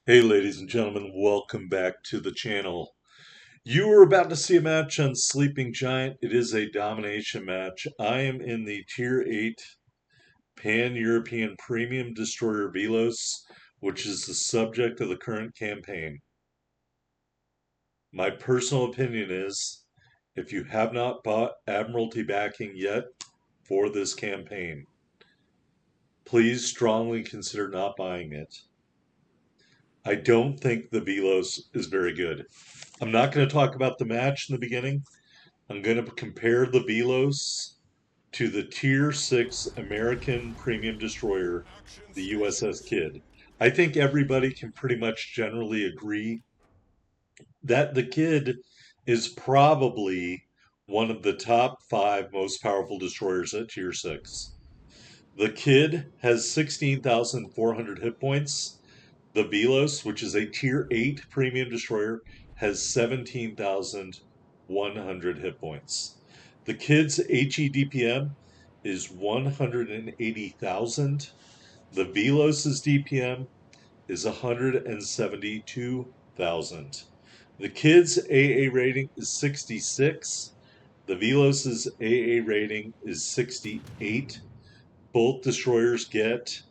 Hey ladies and gentlemen, welcome back to the channel. You are about to see a match on Sleeping Giant. It is a domination match. I am in the Tier 8 Pan-European Premium Destroyer Velos, which is the subject of the current campaign. My personal opinion is, if you have not bought Admiralty backing yet for this campaign, please strongly consider not buying it. I don't think the Velos is very good. I'm not going to talk about the match in the beginning. I'm going to compare the Velos to the Tier 6 American Premium Destroyer, the USS Kidd. I think everybody can pretty much generally agree that the Kidd is probably one of the top 5 most powerful destroyers at Tier 6. The Kidd has 16,400 hit points. The Velos, which is a Tier 8 premium destroyer, has 17,100 hit points. The Kidd's HE DPM is 180,000. The Velos' DPM is 172,000. The Kidd's AA rating is 66. The Velos' AA rating is 68. Both destroyers get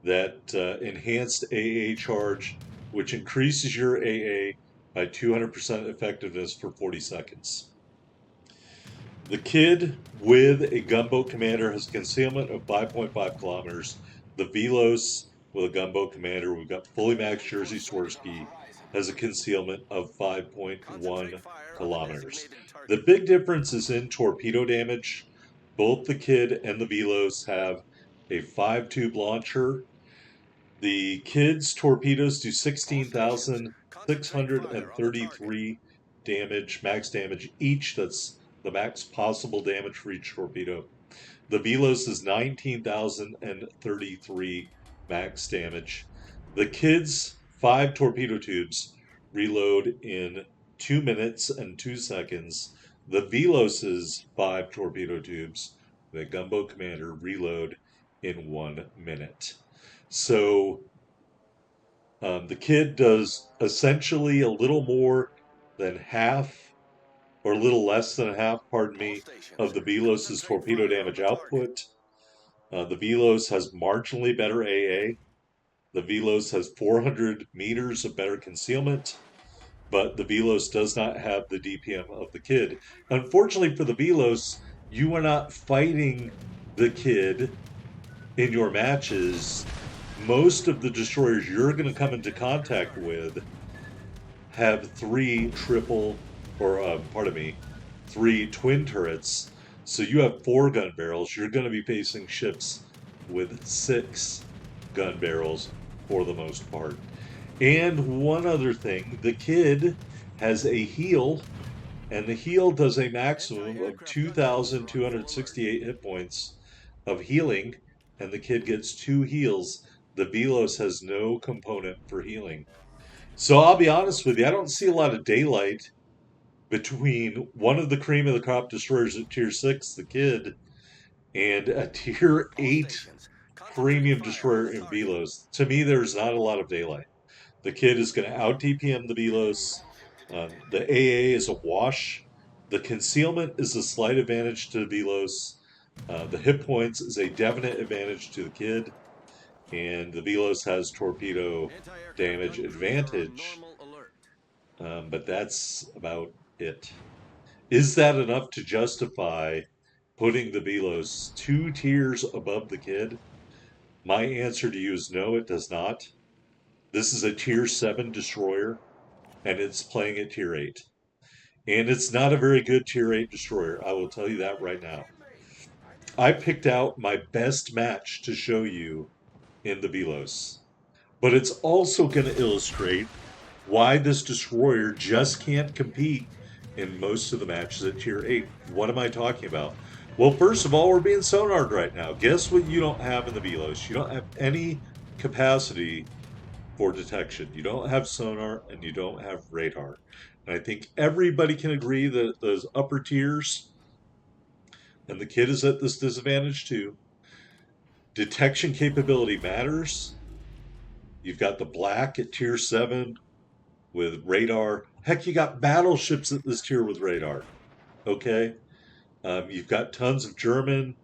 that enhanced AA charge, which increases your AA by 200% effectiveness for 40 seconds. The Kidd with a gunboat commander has concealment of 5.5 kilometers. The Velos with a gunboat commander, we've got fully maxed Jersey Swirsky, has a concealment of 5.1 kilometers. The big difference is in torpedo damage. Both the Kidd and the Velos have a 5-tube launcher. The Kidd's torpedoes do 16,633 damage, max damage each. That's the max possible damage for each torpedo. The Velos is 19,033 max damage. The Kidd's 5 torpedo tubes reload in 2 minutes and 2 seconds. The Velos's 5 torpedo tubes, the gunboat commander, reload in 1 minute. So the Kidd does essentially a little more than half, or a little less than half, pardon me, of the Velos' torpedo damage output. The Velos has marginally better AA. The Velos has 400 meters of better concealment, but the Velos does not have the DPM of the Kidd. Unfortunately for the Velos, you are not fighting the Kidd in your matches. Most of the destroyers you're going to come into contact with have 3 twin turrets. So you have 4 gun barrels. You're going to be facing ships with 6 gun barrels for the most part. And one other thing, the Kidd has a heal, and the heal does a maximum of 2,268 hit points of healing, and the Kidd gets 2 heals. The Velos has no component for healing. So I'll be honest with you, I don't see a lot of daylight between one of the cream of the crop destroyers at Tier 6, the Kidd, and a Tier 8 premium destroyer in Velos. To me, there's not a lot of daylight. The Kidd is going to out DPM the Velos. The AA is a wash. The concealment is a slight advantage to the Velos. The hit points is a definite advantage to the Kidd. And the Velos has torpedo damage advantage. But that's about it. Is that enough to justify putting the Velos 2 tiers above the Kidd? My answer to you is no, it does not. This is a Tier 7 destroyer, and it's playing at Tier 8. And it's not a very good Tier 8 destroyer, I will tell you that right now. I picked out my best match to show you in the Velos. But it's also going to illustrate why this destroyer just can't compete in most of the matches at Tier 8. What am I talking about? Well, first of all, we're being sonarred right now. Guess what you don't have in the Velos? You don't have any capacity for detection. You don't have sonar and you don't have radar. And I think everybody can agree that those upper tiers, and the Kidd is at this disadvantage too, detection capability matters. You've got the black at tier 7 with radar. Heck, you got battleships at this tier with radar. Okay? You've got tons of German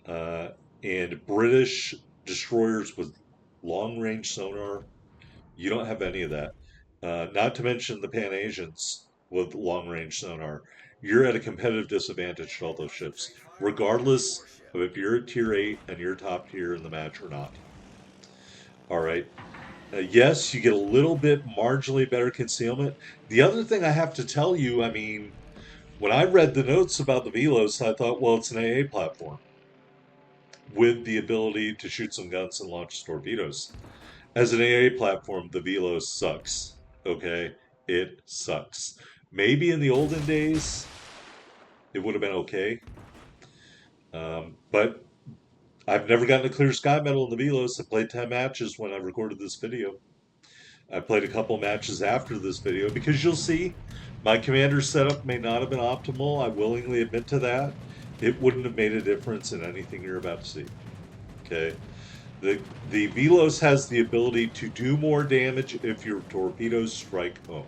uh, and British destroyers with long range sonar. You don't have any of that. Not to mention the Pan Asians with long range sonar. You're at a competitive disadvantage to all those ships, regardless of if you're at tier 8 and you're top tier in the match or not. All right. Yes, you get a little bit marginally better concealment. The other thing I have to tell you, I mean, when I read the notes about the Velos, I thought, well, it's an AA platform with the ability to shoot some guns and launch torpedoes. As an AA platform, the Velos sucks. Okay? It sucks. Maybe in the olden days, it would have been okay. But I've never gotten a clear sky medal in the Velos. I played 10 matches when I recorded this video. I played a couple matches after this video because you'll see my commander setup may not have been optimal. I willingly admit to that. It wouldn't have made a difference in anything you're about to see. Okay. The Velos has the ability to do more damage if your torpedoes strike home.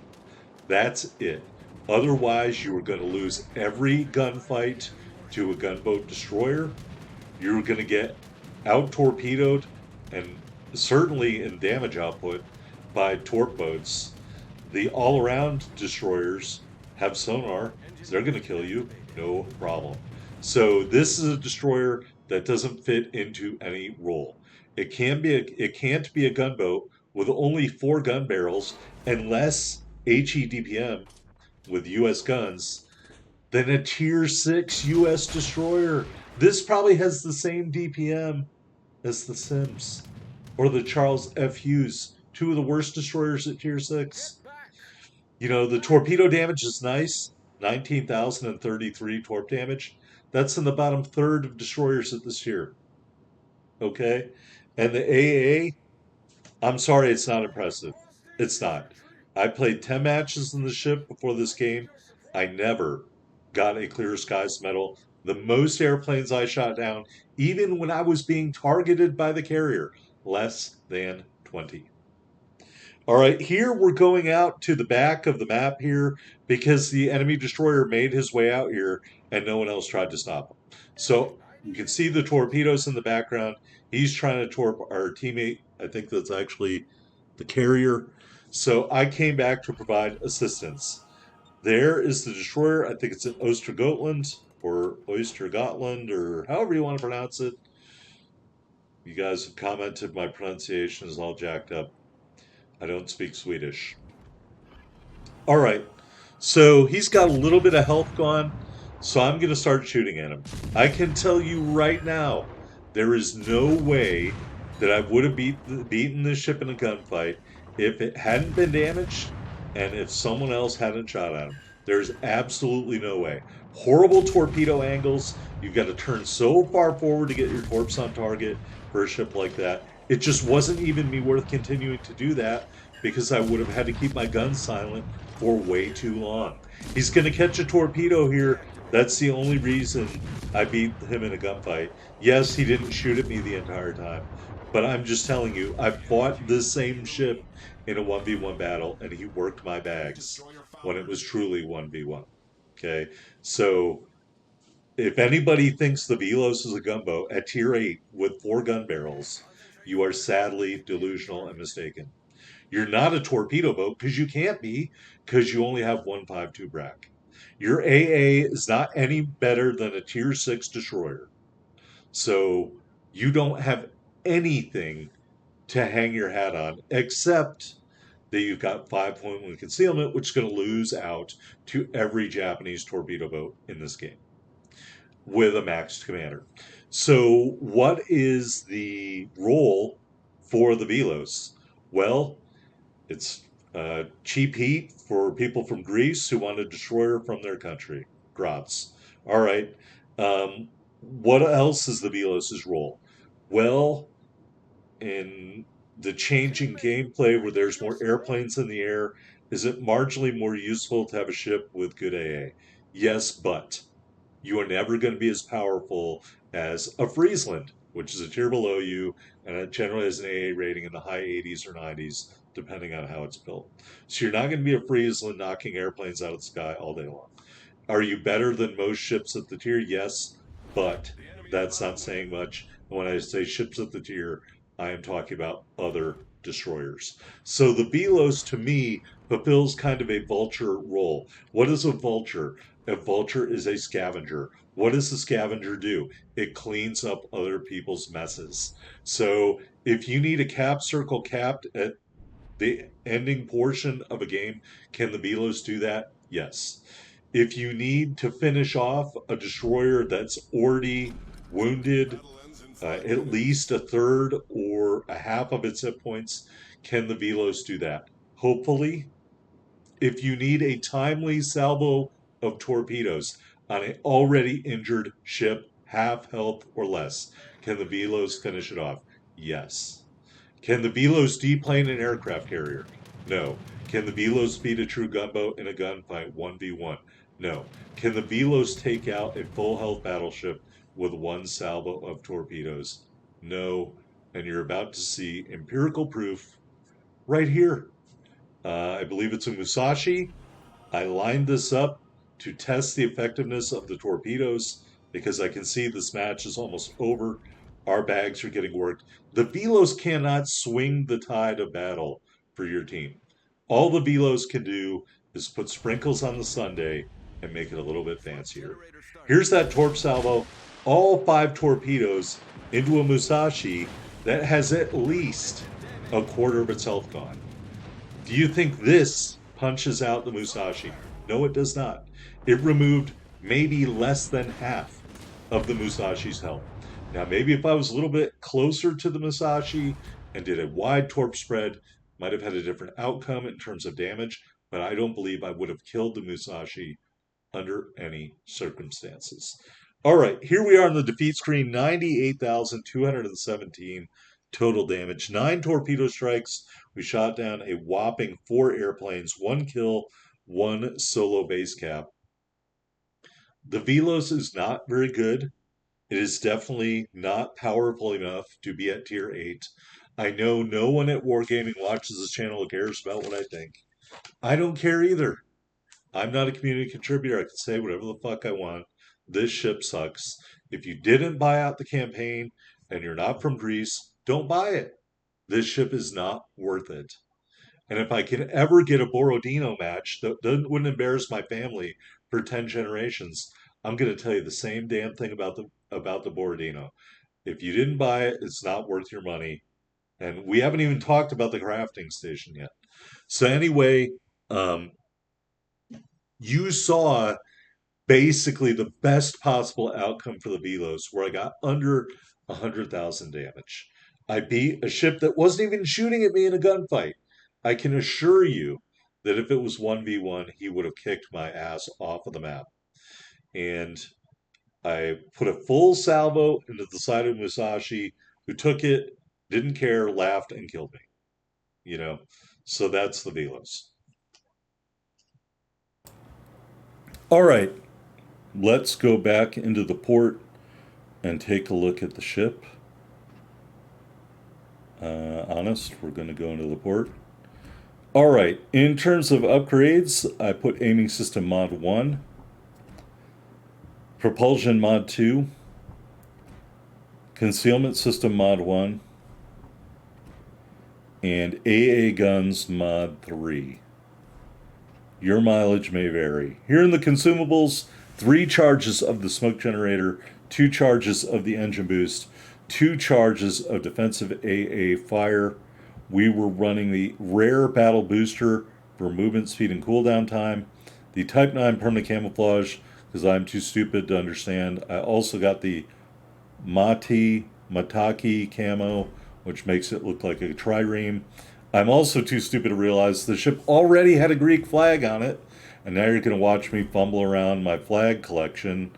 That's it. Otherwise, you are going to lose every gunfight to a gunboat destroyer. You're going to get out torpedoed and certainly in damage output by torp boats. The all around destroyers have sonar, so they're going to kill you, no problem. So this is a destroyer that doesn't fit into any role. It can't be a gunboat with only 4 gun barrels unless HEDPM with US guns than a tier 6 US destroyer. This probably has the same DPM as the Sims or the Charles F. Hughes, 2 of the worst destroyers at tier 6. You know, the torpedo damage is nice, 19,033 torp damage. That's in the bottom third of destroyers at this tier. Okay? And the AA, I'm sorry, it's not impressive. It's not. I played 10 matches in the ship before this game. I never got a clear skies medal. The most airplanes I shot down, even when I was being targeted by the carrier, less than 20. All right, here we're going out to the back of the map here because the enemy destroyer made his way out here and no one else tried to stop him. So you can see the torpedoes in the background. He's trying to torp our teammate. I think that's actually the carrier. So I came back to provide assistance. There is the destroyer. I think it's in Ostergotland or Oystergotland or however you want to pronounce it. You guys have commented my pronunciation is all jacked up. I don't speak Swedish. All right. So he's got a little bit of health gone. So I'm going to start shooting at him. I can tell you right now, there is no way that I would have beaten this ship in a gunfight if it hadn't been damaged and if someone else hadn't shot at him. There's absolutely no way. Horrible torpedo angles. You've got to turn so far forward to get your torps on target for a ship like that. It just wasn't even me worth continuing to do that because I would have had to keep my gun silent for way too long. He's going to catch a torpedo here. That's the only reason I beat him in a gunfight. Yes, he didn't shoot at me the entire time, but I'm just telling you, I fought this same ship in a 1v1 battle, and he worked my bags when it was truly 1v1. Okay, so if anybody thinks the Velos is a gunboat at tier 8 with 4 gun barrels, you are sadly delusional and mistaken. You're not a torpedo boat because you can't be because you only have 152 brack. Your AA is not any better than a tier 6 destroyer. So you don't have anything to hang your hat on except that you've got 5.1 concealment, which is going to lose out to every Japanese torpedo boat in this game with a maxed commander. So, what is the role for the Velos? Well, it's cheap heat for people from Greece who want a destroyer from their country. Grats. All right. What else is the Velos' role? Well, in the changing gameplay where there's more airplanes in the air, is it marginally more useful to have a ship with good AA? Yes, but you are never going to be as powerful as a Friesland, which is a tier below you, and it generally has an AA rating in the high 80s or 90s, depending on how it's built. So you're not going to be a Friesland knocking airplanes out of the sky all day long. Are you better than most ships at the tier? Yes, but that's not saying much. And when I say ships at the tier, I am talking about other destroyers. So the Velos, to me, fulfills kind of a vulture role. What is a vulture? A vulture is a scavenger. What does the scavenger do? It cleans up other people's messes. So if you need a cap circle capped at the ending portion of a game, can the Velos do that? Yes. If you need to finish off a destroyer that's already wounded, at least a third or a half of its hit points, can the Velos do that? Hopefully. If you need a timely salvo of torpedoes on an already injured ship, half health or less, can the Velos finish it off? Yes. Can the Velos deplane an aircraft carrier? No. Can the Velos beat a true gunboat in a gunfight 1v1? No. Can the Velos take out a full health battleship with one salvo of torpedoes? No. And you're about to see empirical proof right here. I believe it's a Musashi. I lined this up to test the effectiveness of the torpedoes because I can see this match is almost over. Our bags are getting worked. The Velos cannot swing the tide of battle for your team. All the Velos can do is put sprinkles on the sundae and make it a little bit fancier. Here's that torp salvo, all 5 torpedoes into a Musashi that has at least a quarter of its health gone. Do you think this punches out the Musashi? No, it does not. It removed maybe less than half of the Musashi's health. Now, maybe if I was a little bit closer to the Musashi and did a wide torp spread, might have had a different outcome in terms of damage, but I don't believe I would have killed the Musashi under any circumstances. All right, here we are on the defeat screen, 98,217 total damage, 9 torpedo strikes. We shot down a whopping 4 airplanes, 1 kill, 1 solo base cap. The Velos is not very good. It is definitely not powerful enough to be at tier 8. I know no one at Wargaming watches this channel who cares about what I think. I don't care either. I'm not a community contributor. I can say whatever the fuck I want. This ship sucks. If you didn't buy out the campaign and you're not from Greece, don't buy it. This ship is not worth it. And if I can ever get a Borodino match that wouldn't embarrass my family for 10 generations, I'm going to tell you the same damn thing about the Borodino. If you didn't buy it, it's not worth your money. And we haven't even talked about the crafting station yet. So anyway, you saw basically the best possible outcome for the Velos, where I got under 100,000 damage. I beat a ship that wasn't even shooting at me in a gunfight. I can assure you that if it was 1v1, he would have kicked my ass off of the map. And I put a full salvo into the side of Musashi, who took it, didn't care, laughed, and killed me. You know, so that's the Velos. All right, let's go back into the port and take a look at the ship. Honest, we're going to go into the port. All right, in terms of upgrades, I put aiming system mod 1, propulsion mod 2, concealment system mod 1, and AA guns mod 3. Your mileage may vary. Here in the consumables, 3 charges of the smoke generator, 2 charges of the engine boost, 2 charges of defensive AA fire. We were running the rare battle booster for movement speed and cooldown time, the Type 9 permanent camouflage, because I'm too stupid to understand. I also got the Mataki camo, which makes it look like a trireme. I'm also too stupid to realize the ship already had a Greek flag on it, and now you're going to watch me fumble around my flag collection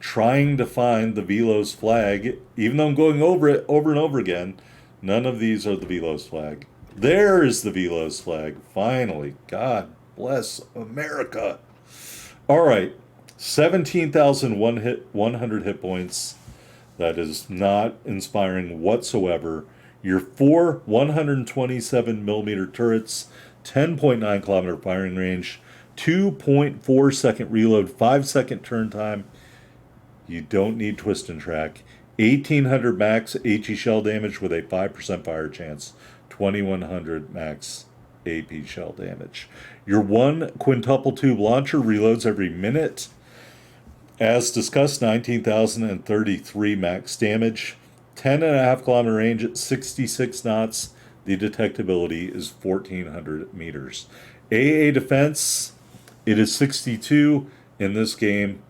trying to find the Velos flag, even though I'm going over it over and over again. None of these are the Velos flag. There is the Velos flag, finally. God bless America. All right, 17,100 hit points. That is not inspiring whatsoever. Your four 127 millimeter turrets, 10.9 kilometer firing range, 2.4-second reload, 5-second turn time. You don't need twist and track. 1800 max HE shell damage with a 5% fire chance. 2100 max AP shell damage. Your one quintuple tube launcher reloads every minute. As discussed, 19,033 max damage, 10.5 kilometer range at 66 knots. The detectability is 1,400 meters. AA defense, it is 62 in this game.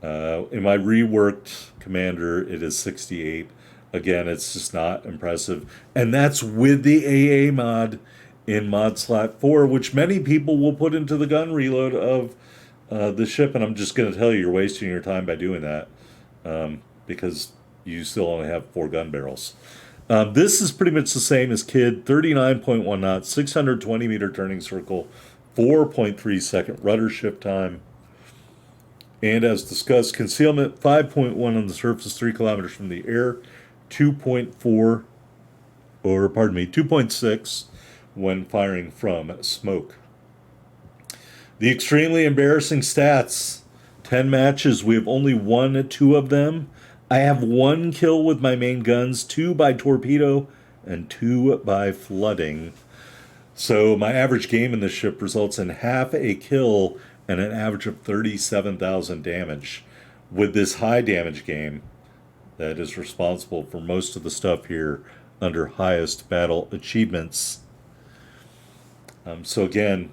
In my reworked commander, it is 68. Again, it's just not impressive. And that's with the AA mod in mod slot 4, which many people will put into the gun reload of the ship. And I'm just going to tell you, you're wasting your time by doing that because you still only have 4 gun barrels. This is pretty much the same as Kid, 39.1 knots, 620 meter turning circle, 4.3 second rudder shift time. And as discussed, concealment 5.1 on the surface, 3 kilometers from the air, 2.4, or pardon me, 2.6 when firing from smoke. The extremely embarrassing stats 10 matches, we have only won 2 of them. I have 1 kill with my main guns, 2 by torpedo, and 2 by flooding. So my average game in this ship results in half a kill and an average of 37,000 damage. With this high damage game, that is responsible for most of the stuff here under highest battle achievements. So again,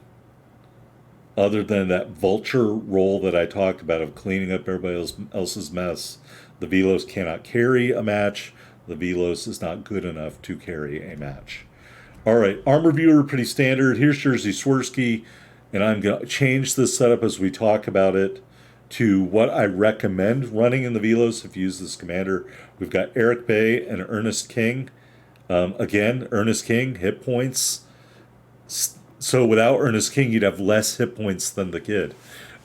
other than that vulture role that I talked about of cleaning up everybody else's mess, the Velos cannot carry a match. The Velos is not good enough to carry a match. All right, armor viewer, pretty standard. Here's Jersey Swirsky, and I'm going to change this setup as we talk about it to what I recommend running in the Velos if you use this commander. We've got Eric Bay and Ernest King. Again, Ernest King, hit points. So without Ernest King, you'd have less hit points than the Kid.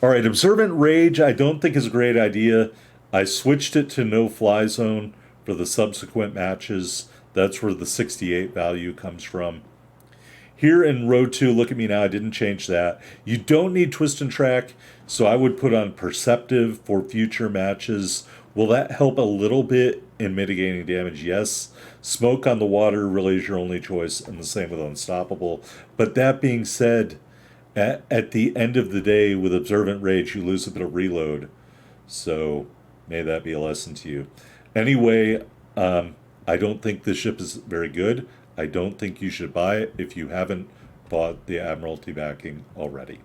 All right, Observant Rage, I don't think is a great idea. I switched it to no fly zone for the subsequent matches. That's where the 68 value comes from. Here in row 2, look at me now, I didn't change that. You don't need twist and track, so I would put on Perceptive for future matches. Will that help a little bit in mitigating damage? Yes. Smoke on the water really is your only choice, and the same with Unstoppable. But that being said, at the end of the day, with Observant Rage, you lose a bit of reload. So may that be a lesson to you. Anyway, I don't think this ship is very good. I don't think you should buy it if you haven't bought the Admiralty backing already.